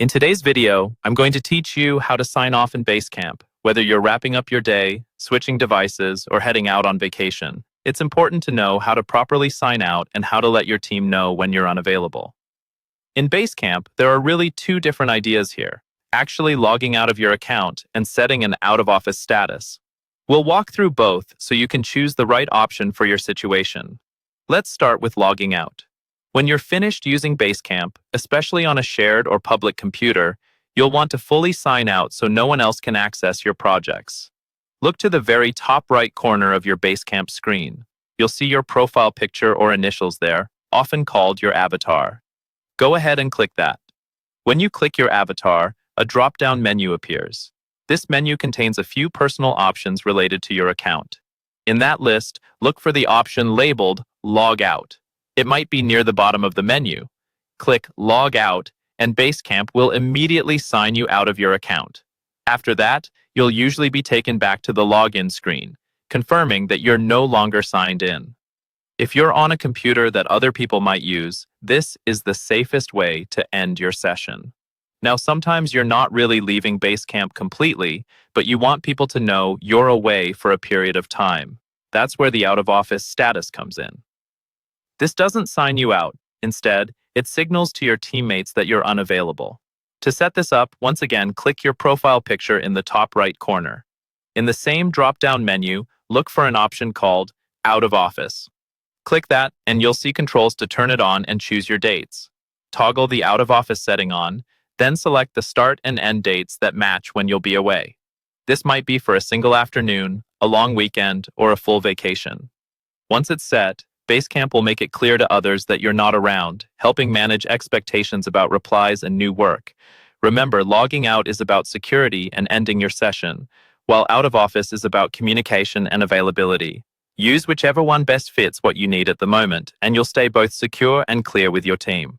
In today's video, I'm going to teach you how to sign off in Basecamp. Whether you're wrapping up your day, switching devices, or heading out on vacation, it's important to know how to properly sign out and how to let your team know when you're unavailable. In Basecamp, there are really two different ideas here: actually logging out of your account and setting an out-of-office status. We'll walk through both so you can choose the right option for your situation. Let's start with logging out. When you're finished using Basecamp, especially on a shared or public computer, you'll want to fully sign out so no one else can access your projects. Look to the very top right corner of your Basecamp screen. You'll see your profile picture or initials there, often called your avatar. Go ahead and click that. When you click your avatar, a drop-down menu appears. This menu contains a few personal options related to your account. In that list, look for the option labeled Log Out. It might be near the bottom of the menu. Click Log Out, and Basecamp will immediately sign you out of your account. After that, you'll usually be taken back to the login screen, confirming that you're no longer signed in. If you're on a computer that other people might use, this is the safest way to end your session. Now, sometimes you're not really leaving Basecamp completely, but you want people to know you're away for a period of time. That's where the out-of-office status comes in. This doesn't sign you out. Instead, it signals to your teammates that you're unavailable. To set this up, once again, click your profile picture in the top right corner. In the same drop-down menu, look for an option called Out of Office. Click that, and you'll see controls to turn it on and choose your dates. Toggle the Out of Office setting on, then select the start and end dates that match when you'll be away. This might be for a single afternoon, a long weekend, or a full vacation. Once it's set, Basecamp will make it clear to others that you're not around, helping manage expectations about replies and new work. Remember, logging out is about security and ending your session, while out of office is about communication and availability. Use whichever one best fits what you need at the moment, and you'll stay both secure and clear with your team.